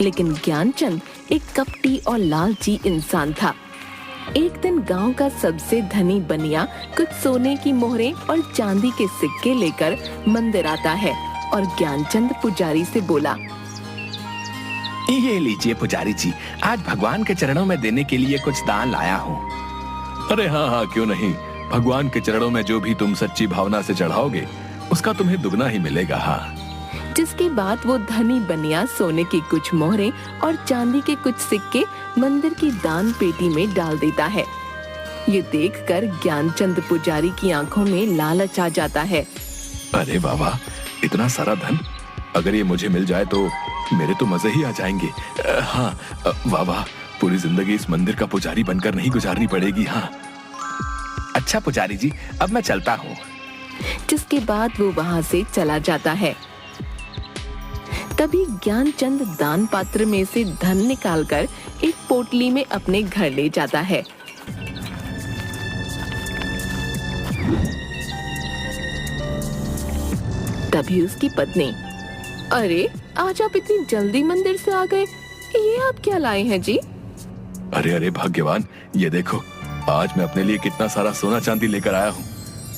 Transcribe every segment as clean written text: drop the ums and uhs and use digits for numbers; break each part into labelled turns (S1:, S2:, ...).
S1: लेकिन ज्ञानचंद एक कपटी और लालची इंसान था। एक दिन गांव का सबसे धनी बनिया कुछ सोने की मोहरें और चांदी के सिक्के लेकर मंदिर आता है और ज्ञानचंद पुजारी से बोला,
S2: ये लीजिए पुजारी जी, आज भगवान के चरणों में देने के लिए कुछ दान लाया हूँ।
S3: अरे हाँ हाँ, क्यों नहीं। भगवान के चरणों में जो भी तुम सच्ची भावना से चढ़ाओगे उसका तुम्हें दुगना ही मिलेगा। हाँ।
S1: जिसके बाद वो धनी बनिया सोने की कुछ मोहरें और चांदी के कुछ सिक्के मंदिर की दान पेटी में डाल देता है। ये देखकर ज्ञानचंद पुजारी की आंखों में लालच आ जाता है।
S3: अरे बाबा, इतना सारा धन, अगर ये मुझे मिल जाए तो मेरे तो मजे ही आ जाएंगे। हाँ बाबा, पूरी जिंदगी इस मंदिर का पुजारी बनकर नहीं गुजारनी पड़ेगी। हाँ।
S2: अच्छा पुजारी जी, अब मैं चलता हूँ।
S1: जिसके बाद वो वहाँ से चला जाता है। तभी ज्ञानचंद दान पात्र में से धन निकालकर एक पोटली में अपने घर ले जाता है। तभी उसकी पत्नी, अरे आज आप इतनी जल्दी मंदिर से आ गए, ये आप क्या लाए हैं जी?
S3: अरे अरे भाग्यवान, ये देखो, आज मैं अपने लिए कितना सारा सोना चांदी लेकर आया हूँ।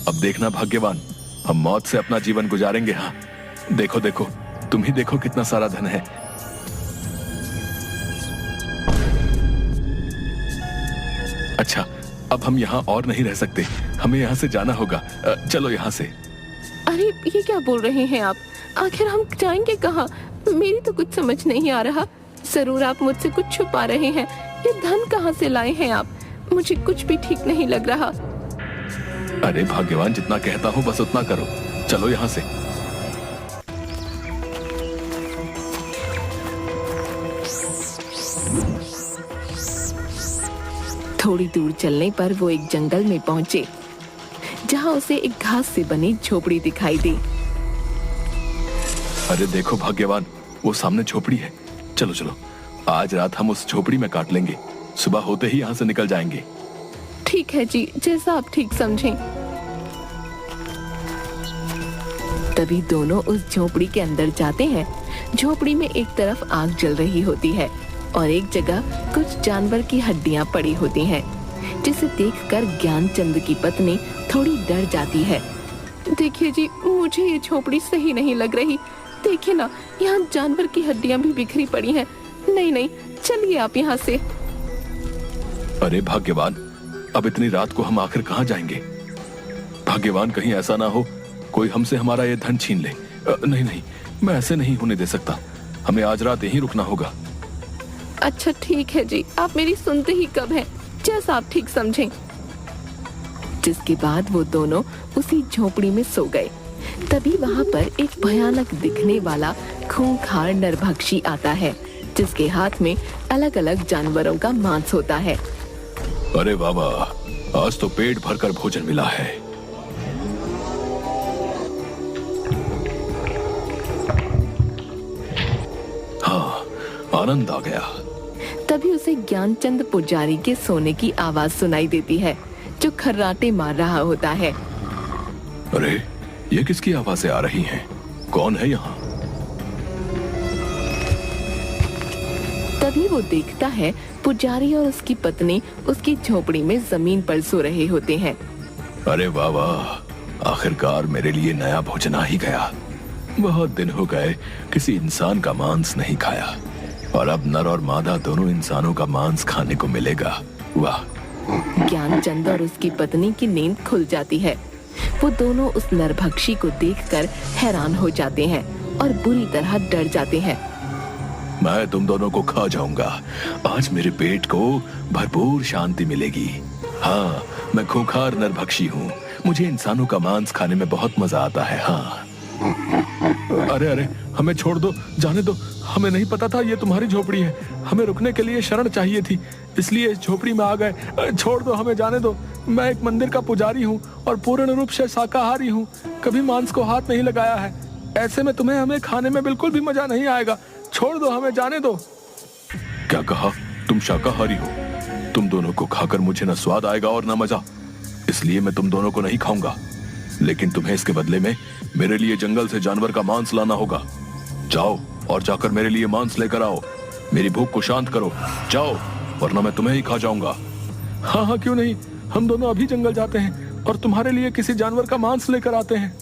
S3: अब देखना भाग्यवान, हम मौत से अपना जीवन गुजारेंगे। हाँ देखो देखो, तुम ही देखो कितना सारा धन है। अच्छा, अब हम यहाँ और नहीं रह सकते, हमें यहाँ से जाना होगा। चलो यहाँ से।
S1: अरे ये क्या बोल रहे हैं आप? आखिर हम जाएंगे कहाँ? मेरी तो कुछ समझ नहीं आ रहा। जरूर आप मुझसे कुछ छुपा रहे हैं। ये धन कहाँ से लाए हैं आप? मुझे कुछ भी ठीक नहीं लग रहा।
S3: अरे भाग्यवान, जितना कहता हूँ बस उतना करो। चलो यहाँ से।
S1: थोड़ी दूर चलने पर वो एक जंगल में पहुंचे, जहां उसे एक घास से बनी झोपड़ी दिखाई दी।
S3: अरे देखो भाग्यवान, वो सामने झोपड़ी है। चलो चलो, आज रात हम उस झोपड़ी में काट लेंगे, सुबह होते ही यहाँ से निकल जाएंगे।
S1: ठीक है जी, जैसा आप ठीक समझें। तभी दोनों उस झोपड़ी के अंदर जाते हैं। झोपड़ी में एक तरफ आग जल रही होती है और एक जगह कुछ जानवर की हड्डियां पड़ी होती हैं, जिसे देखकर ज्ञानचंद की पत्नी थोड़ी डर जाती है। देखिए जी, मुझे ये झोपड़ी सही नहीं लग रही। देखिए ना, यहाँ जानवर की हड्डियां भी बिखरी पड़ी हैं। नहीं नहीं, चलिए आप यहाँ से।
S3: अरे भाग्यवान, अब इतनी रात को हम आखिर कहाँ जाएंगे? भाग्यवान, कहीं ऐसा ना हो कोई हमसे हमारा ये धन छीन ले। नहीं नहीं, मैं ऐसे नहीं होने दे सकता। हमें आज रात यहीं रुकना होगा।
S1: अच्छा ठीक है जी, आप मेरी सुनते ही कब हैं, जैसा आप ठीक समझें। जिसके बाद वो दोनों उसी झोपड़ी में सो गए। तभी वहाँ पर एक भयानक दिखने वाला खूंखार नरभक्षी आता है, जिसके हाथ में अलग अलग जानवरों का मांस होता है।
S3: अरे बाबा, आज तो पेट भरकर भोजन मिला है। हाँ, आनंद आ गया।
S1: तभी उसे ज्ञानचंद पुजारी के सोने की आवाज सुनाई देती है, जो खर्राटे मार रहा होता है।
S3: अरे ये किसकी आवाजें आ रही हैं? कौन है यहाँ?
S1: तभी वो देखता है पुजारी और उसकी पत्नी उसकी झोपड़ी में जमीन पर सो रहे होते हैं।
S3: अरे वाह वाह, आखिरकार मेरे लिए नया भोजन आ ही गया। बहुत दिन हो गए किसी इंसान का मांस नहीं खाया, और अब नर और मादा दोनों इंसानों का मांस खाने को मिलेगा। वाह।
S1: ज्ञानचंद और उसकी पत्नी की नींद खुल जाती है। वो दोनों उस नरभक्षी को देखकर हैरान हो जाते हैं और बुरी तरह डर जाते हैं।
S3: मैं तुम दोनों को खा जाऊंगा। आज मेरे पेट को भरपूर शांति मिलेगी। हाँ, मैं खूंखार नरभक्षी हूँ। मुझे इंसानों का मांस खाने में बहुत मजा आता है। हाँ। अरे अरे, हमें छोड़ दो, जाने दो। हमें नहीं पता था ये तुम्हारी झोपड़ी है। हमें रुकने के लिए शरण चाहिए थी, इसलिए इस झोपड़ी में आ गए। छोड़ दो, हमें जाने दो। मैं एक मंदिर का पुजारी हूँ और पूर्ण रूप से शाकाहारी हूँ। कभी मांस को हाथ नहीं लगाया है। ऐसे में तुम्हें हमें खाने में बिल्कुल भी मजा नहीं आएगा। छोड़ दो, हमें जाने दो। क्या कहा? तुम शाकाहारी हो? तुम दोनों को खाकर मुझे न स्वाद आएगा और न मजा, इसलिए मैं तुम दोनों को नहीं खाऊंगा। लेकिन तुम्हें इसके बदले में मेरे लिए जंगल से जानवर का मांस लाना होगा। जाओ और जाकर मेरे लिए मांस लेकर आओ। मेरी भूख को शांत करो, जाओ, वरना मैं तुम्हें ही खा जाऊंगा।
S4: हाँ हाँ, क्यों नहीं, हम दोनों अभी जंगल जाते हैं और तुम्हारे लिए किसी जानवर का मांस लेकर आते हैं।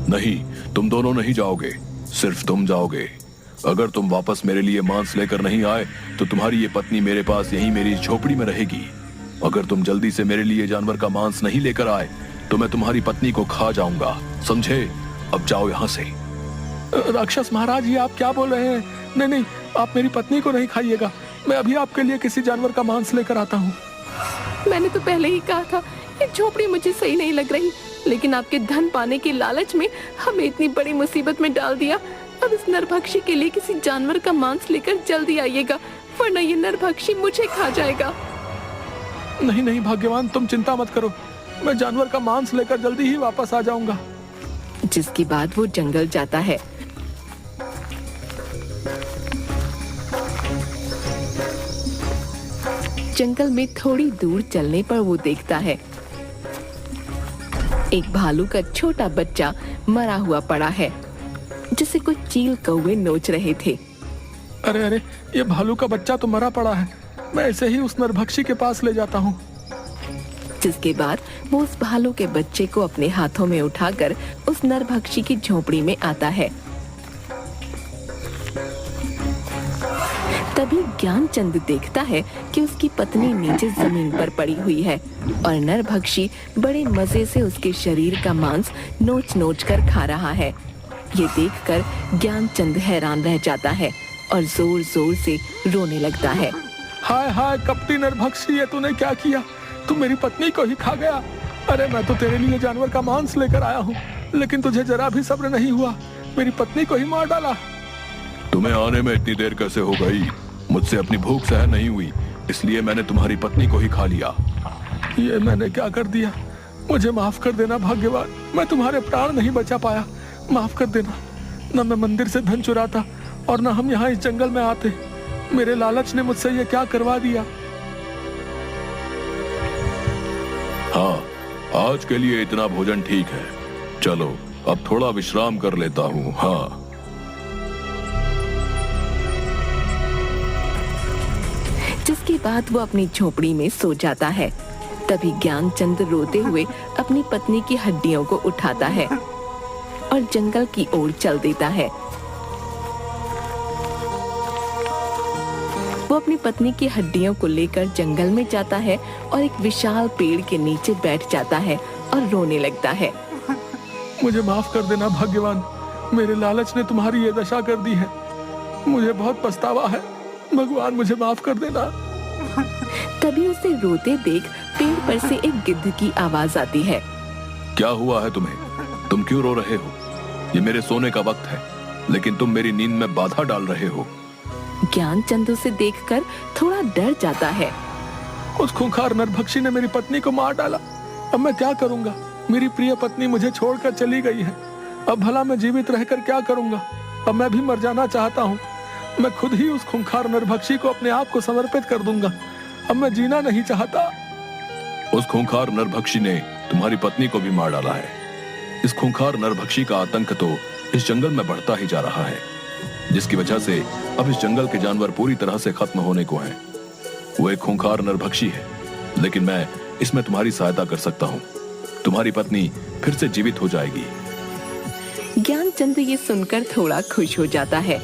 S3: नहीं, तुम दोनों नहीं जाओगे, सिर्फ तुम जाओगे। अगर तुम वापस मेरे लिए मांस लेकर नहीं आए तो तुम्हारी ये पत्नी मेरे पास यहीं मेरी झोपड़ी में रहेगी। अगर तुम जल्दी से मेरे लिए जानवर का मांस नहीं लेकर आए तो मैं तुम्हारी पत्नी को खा जाऊंगा, समझे? अब जाओ यहाँ से।
S4: राक्षस महाराज, ये आप क्या बोल रहे हैं? नहीं नहीं, आप मेरी पत्नी को नहीं खाइएगा। मैं अभी आपके लिए किसी जानवर का मांस लेकर आता हूँ।
S1: मैंने तो पहले ही कहा था ये झोपड़ी मुझे सही नहीं लग रही, लेकिन आपके धन पाने के लालच में हमें इतनी बड़ी मुसीबत में डाल दिया। अब इस नरभक्षी के लिए किसी जानवर का मांस लेकर जल्दी आइएगा, वरना ये नरभक्षी मुझे खा जाएगा।
S4: नहीं नहीं भाग्यवान, तुम चिंता मत करो, मैं जानवर का मांस लेकर जल्दी ही वापस आ जाऊंगा।
S1: जिसके बाद वो जंगल जाता है। जंगल में थोड़ी दूर चलने पर वो देखता है एक भालू का छोटा बच्चा मरा हुआ पड़ा है, जिसे कुछ चील कौवे नोच रहे थे।
S4: अरे अरे, ये भालू का बच्चा तो मरा पड़ा है, मैं ऐसे ही उस नरभक्षी के पास ले जाता हूँ।
S1: जिसके बाद वो उस भालू के बच्चे को अपने हाथों में उठाकर उस नरभक्षी की झोपड़ी में आता है। तभी ज्ञानचंद देखता है कि उसकी पत्नी नीचे जमीन पर पड़ी हुई है और नरभक्षी बड़े मजे से उसके शरीर का मांस नोच नोच कर खा रहा है। ये देखकर ज्ञानचंद हैरान रह जाता है और जोर जोर से रोने लगता है।
S4: हाय हाय कपटी नरभक्षी, ये तूने क्या किया? तू मेरी पत्नी को ही खा गया। अरे मैं तो तेरे लिए जानवर का मांस लेकर आया हूँ, लेकिन तुझे जरा भी सब्र नहीं हुआ, मेरी पत्नी को ही मार डाला।
S3: तुम्हें आने में इतनी देर कैसे हो गई? मुझसे अपनी भूख सहन नहीं हुई, इसलिए मैंने तुम्हारी पत्नी को ही खा लिया।
S4: ये मैंने क्या कर दिया? मुझे माफ कर देना भाग्यवान, मैं तुम्हारे प्राण नहीं बचा पाया, माफ कर देना। न मैं मंदिर से धन चुराता और न हम यहाँ इस जंगल में आते, मेरे लालच ने मुझसे ये क्या करवा दिया।
S3: हाँ, आज के लिए इतना भोजन ठीक है, चलो अब थोड़ा विश्राम कर लेता हूँ। हाँ।
S1: जिसके बाद वो अपनी झोपड़ी में सो जाता है। तभी ज्ञानचंद रोते हुए अपनी पत्नी की हड्डियों को उठाता है और जंगल की ओर चल देता है। वो अपनी पत्नी की हड्डियों को लेकर जंगल में जाता है और एक विशाल पेड़ के नीचे बैठ जाता है और रोने लगता है।
S4: मुझे माफ कर देना भाग्यवान, मेरे लालच ने तुम्हारी ये दशा कर दी है, मुझे बहुत पछतावा है, भगवान मुझे माफ कर देना।
S1: तभी उसे रोते देख पेड़ पर से एक गिद्ध की आवाज आती है।
S3: क्या हुआ है तुम्हें? तुम क्यों रो रहे हो? ये मेरे सोने का वक्त है, लेकिन तुम मेरी नींद में बाधा डाल रहे हो।
S1: ज्ञानचंद उसे देखकर थोड़ा डर जाता है।
S4: उस खूंखार नरभक्षी ने मेरी पत्नी को मार डाला, अब मैं क्या करूंगा? मेरी प्रिय पत्नी मुझे छोड़कर चली गई है, अब भला मैं जीवित रहकर क्या करूंगा? अब मैं भी मर जाना चाहता हूँ, मैं खुद ही उस खूंखार नरभक्षी को अपने आप को समर्पित कर दूंगा, अब मैं जीना नहीं चाहता।
S3: उस खूंखार नरभक्षी ने तुम्हारी पत्नी को भी मार डाला है। इस खूंखार नरभक्षी का आतंक तो इस जंगल में बढ़ता ही जा रहा है, जिसकी वजह से अब इस जंगल के जानवर पूरी तरह से खत्म होने को हैं। वो एक खूंखार नरभक्षी है, लेकिन मैं इसमें तुम्हारी सहायता कर सकता हूँ। तुम्हारी पत्नी फिर से जीवित हो जाएगी।
S1: ज्ञानचंद ये सुनकर थोड़ा खुश हो जाता है।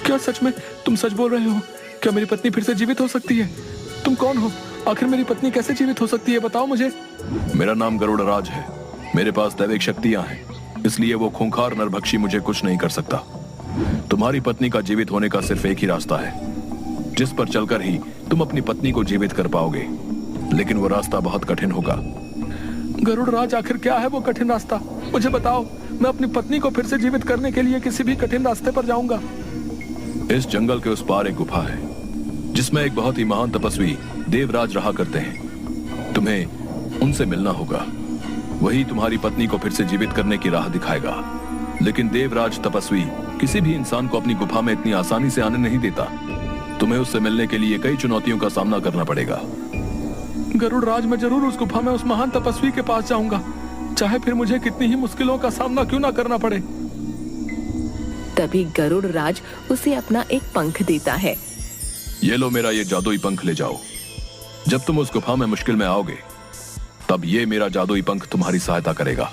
S4: क्या सच में तुम सच बोल रहे हो? क्या मेरी पत्नी फिर से जीवित हो सकती है? तुम कौन हो? आखिर मेरी पत्नी कैसे जीवित हो सकती है, बताओ मुझे।
S3: मेरा नाम गरुड़राज है, मेरे पास दैविक शक्तियां हैं, इसलिए वो खूंखार नरभक्षी मुझे कुछ नहीं कर सकता। तुम्हारी पत्नी का जीवित होने का सिर्फ एक ही रास्ता है, जिस पर चलकर ही तुम अपनी पत्नी को जीवित कर पाओगे, लेकिन वो रास्ता बहुत कठिन होगा।
S4: गरुड़राज, आखिर क्या है वो कठिन रास्ता, मुझे बताओ। मैं अपनी पत्नी को फिर से जीवित करने के लिए किसी भी कठिन रास्ते पर जाऊंगा।
S3: इस जंगल के उस पार एक गुफा है, जिसमें एक बहुत ही महान तपस्वी देवराज रहा करते हैं। तुम्हें उनसे मिलना होगा, वही तुम्हारी पत्नी को फिर से जीवित करने की राह दिखाएगा। लेकिन देवराज तपस्वी किसी भी इंसान को अपनी गुफा में इतनी आसानी से आने नहीं देता। तुम्हें उससे मिलने के लिए कई चुनौतियों का सामना करना पड़ेगा।
S4: गरुड़राज, मैं जरूर उस गुफा में उस महान तपस्वी के पास जाऊंगा, चाहे फिर मुझे कितनी ही मुश्किलों का सामना क्यों ना करना पड़े।
S1: तभी गरुड़ राज उसे अपना एक पंख देता है।
S3: ये लो मेरा ये जादुई पंख ले जाओ। जब तुम उस गुफा में मुश्किल में आओगे तब ये मेरा जादुई पंख तुम्हारी सहायता करेगा।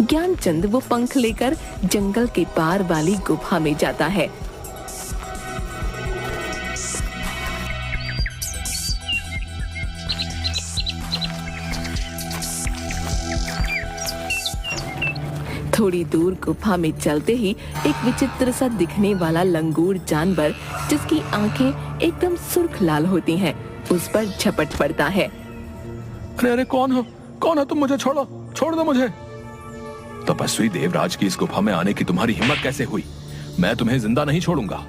S1: ज्ञानचंद वो पंख लेकर जंगल के पार वाली गुफा में जाता है। थोड़ी दूर गुफा में चलते ही एक विचित्र सा दिखने वाला लंगूर जानवर, जिसकी आंखें एकदम सुर्ख लाल होती हैं, उस पर झपट पड़ता है।
S4: अरे अरे कौन हो तुम? मुझे छोड़ो, छोड़ दो मुझे।
S3: तपस्वी देवराज की इस गुफा में आने की तुम्हारी हिम्मत कैसे हुई? मैं तुम्हें जिंदा नहीं छोड़ूंगा।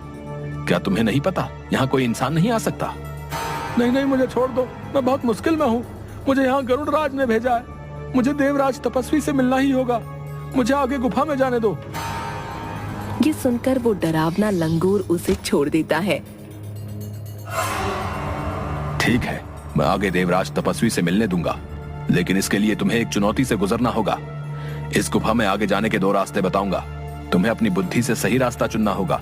S3: क्या तुम्हें नहीं पता यहाँ कोई इंसान नहीं आ सकता?
S4: नहीं नहीं, मुझे छोड़ दो, मैं बहुत मुश्किल में हूँ। मुझे यहाँ गरुड़ राज ने भेजा है। मुझे देवराज तपस्वी से मिलना ही होगा। मुझे आगे गुफा में जाने दो।
S1: ये सुनकर वो डरावना लंगूर उसे छोड़ देता है।
S3: ठीक है, मैं आगे देवराज तपस्वी से मिलने दूंगा, लेकिन इसके लिए तुम्हें एक चुनौती से गुजरना होगा। इस गुफा में आगे जाने के 2 रास्ते बताऊंगा। तुम्हें अपनी बुद्धि से सही रास्ता चुनना होगा,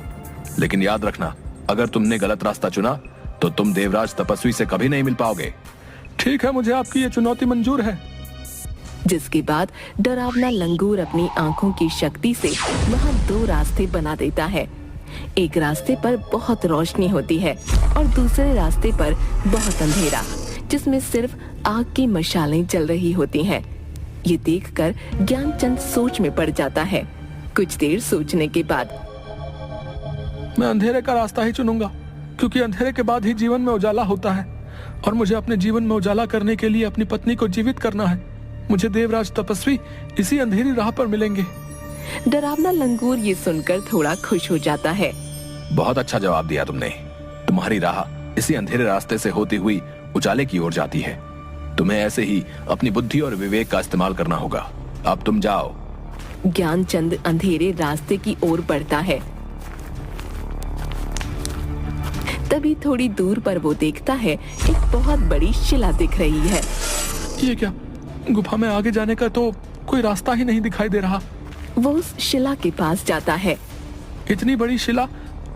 S3: लेकिन याद रखना, अगर तुमने गलत रास्ता चुना तो तुम देवराज तपस्वी से कभी नहीं मिल पाओगे।
S4: ठीक है, मुझे आपकी ये चुनौती मंजूर है।
S1: जिसके बाद डरावना लंगूर अपनी आंखों की शक्ति से वहाँ 2 रास्ते बना देता है। एक रास्ते पर बहुत रोशनी होती है और दूसरे रास्ते पर बहुत अंधेरा, जिसमें सिर्फ आग की मशालें जल रही होती हैं। ये देखकर ज्ञानचंद सोच में पड़ जाता है। कुछ देर सोचने के बाद
S4: मैं अंधेरे का रास्ता ही चुनूंगा, क्योंकि अंधेरे के बाद ही जीवन में उजाला होता है और मुझे अपने जीवन में उजाला करने के लिए अपनी पत्नी को जीवित करना है। मुझे देवराज तपस्वी इसी अंधेरी राह पर मिलेंगे।
S1: डरावना लंगूर ये सुनकर थोड़ा खुश हो जाता है।
S3: बहुत अच्छा जवाब दिया तुमने। तुम्हारी राह इसी अंधेरे रास्ते से होती हुई उजाले की ओर जाती है। तुम्हें ऐसे ही अपनी बुद्धि और विवेक का इस्तेमाल करना होगा। अब तुम जाओ।
S1: ज्ञानचंद अंधेरे रास्ते की ओर बढ़ता है। तभी थोड़ी दूर पर वो देखता है एक बहुत बड़ी शिला दिख रही है।
S4: ये क्या? गुफा में आगे जाने का तो कोई रास्ता ही नहीं दिखाई दे रहा।
S1: वो उस शिला के पास जाता है।
S4: इतनी बड़ी शिला,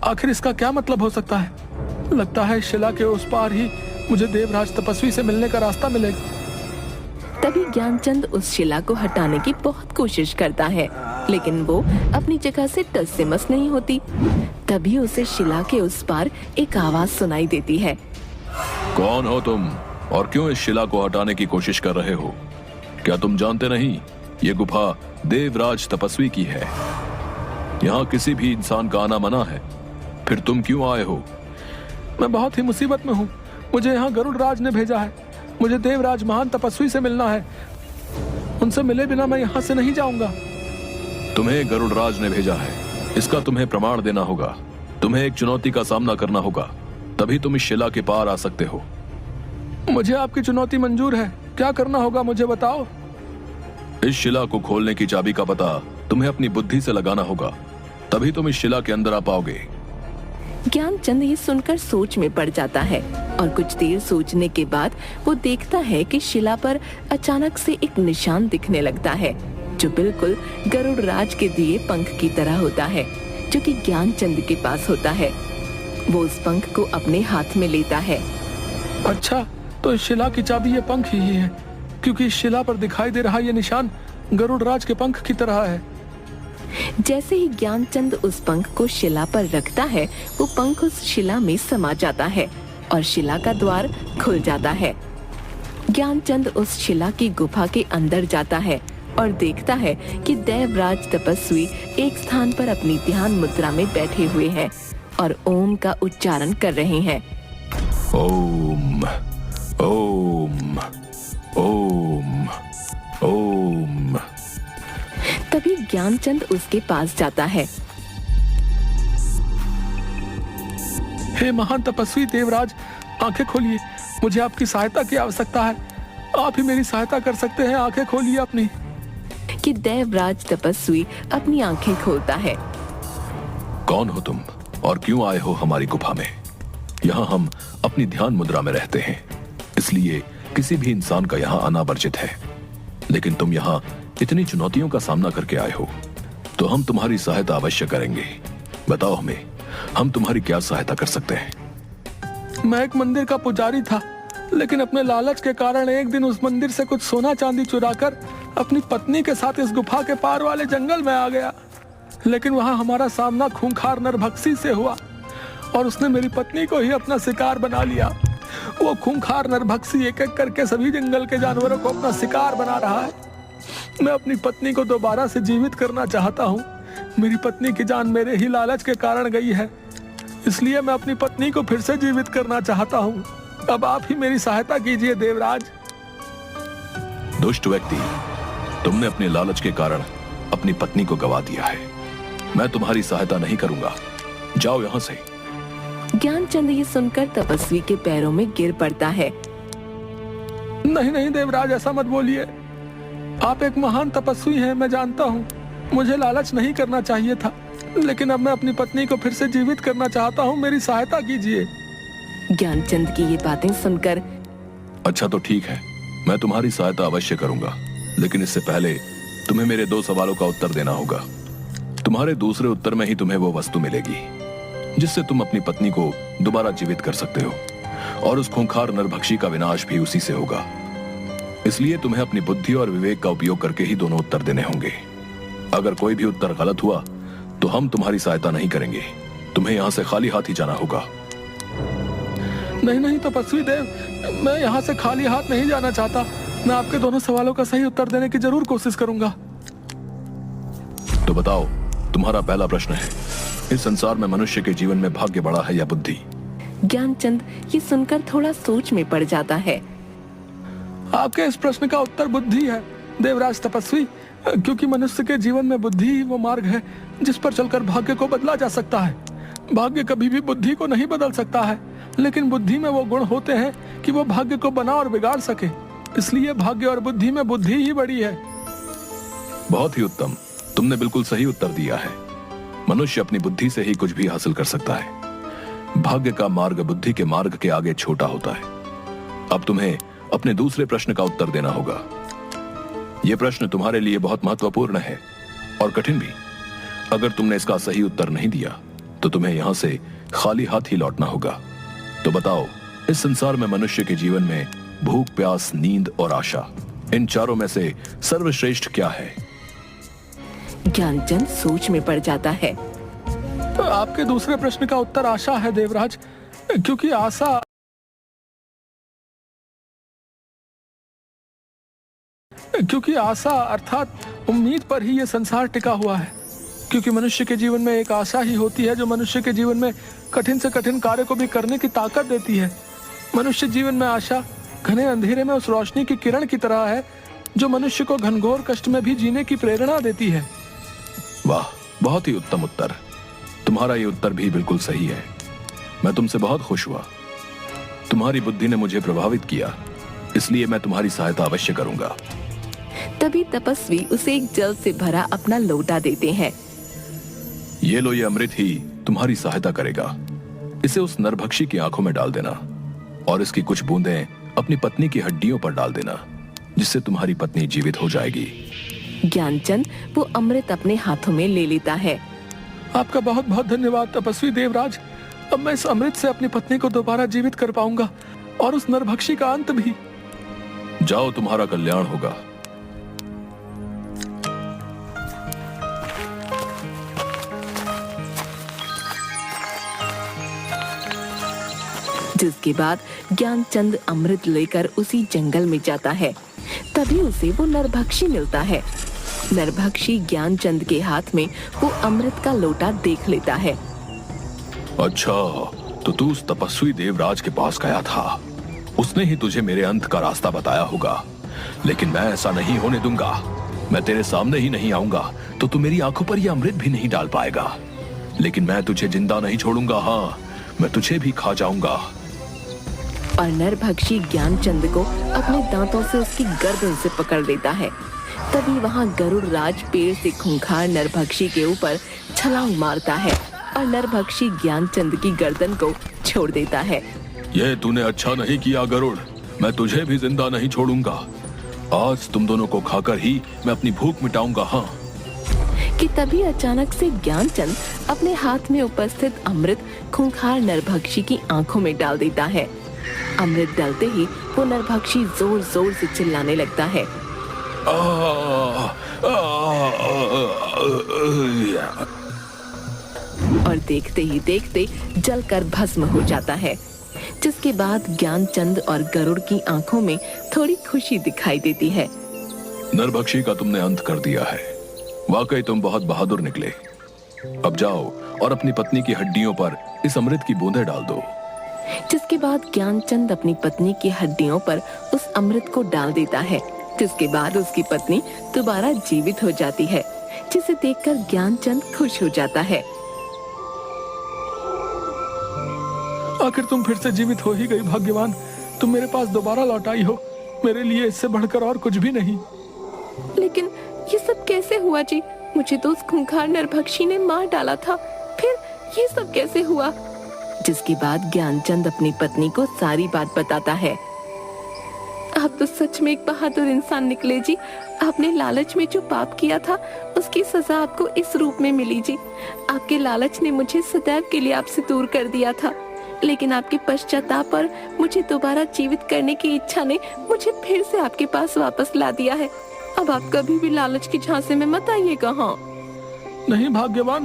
S4: आखिर इसका क्या मतलब हो सकता है? लगता है शिला के उस पार ही मुझे देवराज तपस्वी से मिलने का रास्ता मिलेगा।
S1: तभी ज्ञानचंद उस शिला को हटाने की बहुत कोशिश करता है, लेकिन वो अपनी जगह से टस से मस नहीं होती। तभी उसे शिला के उस पार एक आवाज सुनाई देती है।
S3: कौन हो तुम और क्यों इस शिला को हटाने की कोशिश कर रहे हो? क्या तुम जानते नहीं, ये गुफा देवराज तपस्वी की है। यहाँ किसी भी इंसान का आना मना है। फिर तुम क्यों आए हो?
S4: मैं बहुत ही मुसीबत में हूँ। मुझे यहाँ गरुड़ राज ने भेजा है। मुझे देवराज महान तपस्वी से मिलना है। उनसे मिले बिना मैं यहाँ से नहीं जाऊंगा।
S3: तुम्हें गरुड़ राज ने भेजा है, इसका तुम्हें प्रमाण देना होगा। तुम्हें एक चुनौती का सामना करना होगा, तभी तुम इस शिला के पार आ सकते हो।
S4: मुझे आपकी चुनौती मंजूर है। क्या करना होगा मुझे बताओ।
S3: इस शिला को खोलने की चाबी का पता तुम्हें अपनी बुद्धि से लगाना होगा, तभी तुम इस शिला के अंदर आ पाओगे।
S1: ज्ञानचंद ये सुनकर सोच में पड़ जाता है और कुछ देर सोचने के बाद वो देखता है कि शिला पर अचानक से एक निशान दिखने लगता है, जो बिल्कुल गरुड़ राज के दिए पंख की तरह होता है, जो कि ज्ञानचंद के पास होता है। वो उस पंख को अपने हाथ में लेता है।
S4: अच्छा, तो इस शिला की चाबी ये पंख ही है, क्योंकि इस शिला पर दिखाई दे रहा ये निशान गरुड़ राज के पंख की तरह है।
S1: जैसे ही ज्ञानचंद उस पंख को शिला पर रखता है, वो पंख उस शिला में समा जाता है और शिला का द्वार खुल जाता है। ज्ञानचंद उस शिला की गुफा के अंदर जाता है और देखता है कि देवराज तपस्वी एक स्थान पर अपनी ध्यान मुद्रा में बैठे हुए हैं और ओम का उच्चारण कर रहे हैं।
S3: ओम ओम ओम ओम।
S1: तभी ज्ञानचंद उसके पास जाता है।
S4: हे महान तपस्वी देवराज, आंखें खोलिए। मुझे आपकी सहायता की आवश्यकता है। आप ही मेरी सहायता कर सकते हैं। आंखें खोलिए अपनी।
S1: कि देवराज तपस्वी अपनी आंखें खोलता है।
S3: कौन हो तुम और क्यों आए हो हमारी गुफा में? यहाँ हम अपनी ध्यान मुद्रा में रहते हैं, इसलिए किसी भी इंसान का यहाँ आना वर्जित है। लेकिन तुम यहाँ इतनी चुनौतियों का सामना करके आए हो, तो हम तुम्हारी सहायता अवश्य करेंगे। बताओ हमें, हम तुम्हारी क्या सहायता कर सकते हैं?
S4: मैं एक मंदिर का पुजारी था, लेकिन अपने लालच के कारण एक दिन उस मंदिर से कुछ सोना चांदी चुराकर अपनी पत्नी के साथ इस गुफा के पार वाले जंगल में आ गया। लेकिन वहां हमारा सामना खूंखार नरभक्षी से हुआ और उसने मेरी पत्नी को ही अपना शिकार बना लिया। वो खूंखार नरभक्षी एक एक करके सभी जंगल के जानवरों को अपना शिकार बना रहा है। मैं अपनी पत्नी को दोबारा से जीवित करना चाहता हूँ। मेरी पत्नी की जान मेरे ही लालच के कारण गई है, इसलिए मैं अपनी पत्नी को फिर से जीवित करना चाहता हूँ। अब आप ही मेरी सहायता कीजिए देवराज।
S3: दुष्ट व्यक्ति, तुमने अपने लालच के कारण अपनी पत्नी को गवा दिया है। मैं तुम्हारी सहायता नहीं करूंगा, जाओ यहां से।
S1: ज्ञानचंद ये सुनकर तपस्वी के पैरों में गिर पड़ता है।
S4: नहीं नहीं देवराज, ऐसा मत बोलिए। आप एक महान तपस्वी हैं, मैं जानता हूँ। मुझे लालच नहीं करना चाहिए था, लेकिन अब मैं अपनी पत्नी को फिर से जीवित करना चाहता हूँ। मेरी सहायता कीजिए।
S1: ज्ञानचंद की ये बातें सुनकर
S3: अच्छा तो ठीक है, मैं तुम्हारी सहायता अवश्य करूंगा, लेकिन इससे पहले तुम्हें मेरे 2 सवालों का उत्तर देना होगा। तुम्हारे दूसरे उत्तर में ही तुम्हें वो वस्तु मिलेगी जिससे तुम अपनी पत्नी को दोबारा जीवित कर सकते हो, और उस खूंखार नरभक्षी का विनाश भी उसी से होगा। इसलिए तुम्हें अपनी बुद्धि और विवेक का उपयोग करके ही दोनों उत्तर देने होंगे। अगर कोई भी उत्तर गलत हुआ तो हम तुम्हारी सहायता नहीं करेंगे। तुम्हें यहाँ से खाली हाथ ही जाना होगा।
S4: नहीं नहीं तपस्वी देव, मैं यहाँ से खाली हाथ नहीं जाना चाहता। मैं आपके दोनों सवालों का सही उत्तर देने की जरूर कोशिश करूंगा।
S3: तो बताओ, तुम्हारा पहला प्रश्न है, इस संसार में मनुष्य के जीवन में भाग्य बड़ा है या बुद्धि?
S1: ज्ञानचंद ये सुनकर थोड़ा सोच में पड़ जाता है।
S4: आपके इस प्रश्न का उत्तर बुद्धि है देवराज तपस्वी, क्योंकि मनुष्य के जीवन में बुद्धि ही वो मार्ग है जिस पर चलकर भाग्य को बदला जा सकता है। भाग्य कभी भी बुद्धि को नहीं बदल सकता है, लेकिन बुद्धि में वो गुण होते हैं कि वो भाग्य को बना और बिगाड़ सके। इसलिए भाग्य और बुद्धि में बुद्धि ही बड़ी है।
S3: बहुत ही उत्तम, तुमने बिल्कुल सही उत्तर दिया है। मनुष्य अपनी बुद्धि से ही कुछ भी हासिल कर सकता है। भाग्य का मार्ग बुद्धि के मार्ग के आगे छोटा होता है। अब तुम्हें अपने दूसरे प्रश्न का उत्तर देना होगा। यह प्रश्न तुम्हारे लिए बहुत महत्वपूर्ण है और कठिन भी। अगर तुमने इसका सही उत्तर नहीं दिया तो तुम्हें यहां से खाली हाथ ही लौटना होगा। तो बताओ, इस संसार में मनुष्य के जीवन में भूख, प्यास, नींद और आशा, इन चारों में से सर्वश्रेष्ठ क्या है?
S1: ज्ञानचंद सोच में पड़ जाता है।
S4: आपके दूसरे प्रश्न का उत्तर आशा है देवराज, क्योंकि आशा अर्थात उम्मीद पर ही ये संसार टिका हुआ है। क्योंकि मनुष्य के जीवन में एक आशा ही होती है जो मनुष्य के जीवन में कठिन से कठिन कार्य को भी करने की ताकत देती है। मनुष्य जीवन में आशा घने अंधेरे में उस रोशनी की किरण की तरह है जो मनुष्य को घनघोर कष्ट में भी जीने की प्रेरणा देती है।
S3: वाह, बहुत ही उत्तम उत्तर। तुम्हारा ये उत्तर भी बिल्कुल सही है। मैं तुमसे बहुत खुश हुआ। तुम्हारी बुद्धि ने मुझे प्रभावित किया, इसलिए मैं तुम्हारी सहायता अवश्य करूंगा।
S1: तभी तपस्वी उसे एक जल से भरा अपना लोटा देते हैं।
S3: ये लो, ये अमृत ही तुम्हारी सहायता करेगा। इसे उस नरभक्षी की आंखों में डाल देना और इसकी कुछ बूंदें अपनी पत्नी की हड्डियों पर डाल देना, जिससे तुम्हारी पत्नी जीवित हो जाएगी।
S1: ज्ञानचंद वो अमृत अपने हाथों में ले लेता है।
S4: आपका बहुत बहुत धन्यवाद तपस्वी देवराज। अब मैं इस अमृत से अपनी पत्नी को दोबारा जीवित कर पाऊंगा और उस नरभक्षी का अंत भी।
S3: जाओ, तुम्हारा कल्याण होगा।
S1: जिसके बाद ज्ञानचंद अमृत लेकर उसी जंगल में जाता है। तभी उसे वो नरभक्षी मिलता है। नरभक्षी ज्ञानचंद के हाथ में वो अमृत का लोटा देख लेता है।
S3: अच्छा, तो तू उस तपस्वी देवराज के पास गया था। उसने ही तुझे मेरे अंत का रास्ता बताया होगा, लेकिन मैं ऐसा नहीं होने दूंगा। मैं तेरे सामने ही नहीं आऊंगा तो तू मेरी आंखों पर यह अमृत भी नहीं डाल पाएगा। लेकिन मैं तुझे जिंदा नहीं छोड़ूंगा। हाँ, मैं तुझे भी खा जाऊंगा।
S1: और नरभक्षी ज्ञानचंद को अपने दांतों से उसकी गर्दन से पकड़ लेता है। तभी वहाँ गरुड़ राज पेड़ से खूंखार नरभक्षी के ऊपर छलांग मारता है और नरभक्षी ज्ञानचंद की गर्दन को छोड़ देता है।
S3: ये तूने अच्छा नहीं किया गरुड़, मैं तुझे भी जिंदा नहीं छोड़ूंगा। आज तुम दोनों को खाकर ही मैं अपनी भूख मिटाऊंगा। हाँ,
S1: कि तभी अचानक से ज्ञानचंद अपने हाथ में उपस्थित अमृत खूंखार नरभक्षी की आंखों में डाल देता है। अमृत डालते ही वो नरभक्षी जोर जोर से चिल्लाने लगता है और देखते ही देखते जलकर भस्म हो जाता है। जिसके बाद ज्ञानचंद और गरुड़ की आंखों में थोड़ी खुशी दिखाई देती है।
S3: नरभक्षी का तुमने अंत कर दिया है। वाकई तुम बहुत बहादुर निकले। अब जाओ और अपनी पत्नी की हड्डियों पर इस अमृत की बूंदें डाल दो।
S1: जिसके बाद ज्ञानचंद अपनी पत्नी की हड्डियों पर उस अमृत को डाल देता है। जिसके बाद उसकी पत्नी दोबारा जीवित हो जाती है, जिसे देखकर ज्ञानचंद खुश हो जाता है।
S4: आखिर तुम फिर से जीवित हो ही गई भाग्यवान। तुम मेरे पास दोबारा लौट आई हो। मेरे लिए इससे बढ़कर और कुछ भी नहीं।
S1: लेकिन ये सब कैसे हुआ जी? मुझे तो उस खूंखार नरभक्षी ने मार डाला था, फिर ये सब कैसे हुआ? जिसके बाद ज्ञानचंद अपनी पत्नी को सारी बात बताता है। आप तो सच में एक बहादुर इंसान निकले जी। आपने लालच में जो पाप किया था उसकी सजा आपको इस रूप में मिली जी। आपके लालच ने मुझे सदैव के लिए आपसे दूर कर दिया था, लेकिन आपके पश्चाताप पर मुझे दोबारा जीवित करने की इच्छा ने मुझे फिर से आपके पास वापस ला दिया है। अब आप कभी भी लालच के झांसे में मत आइएगा। हाँ
S4: नहीं भाग्यवान,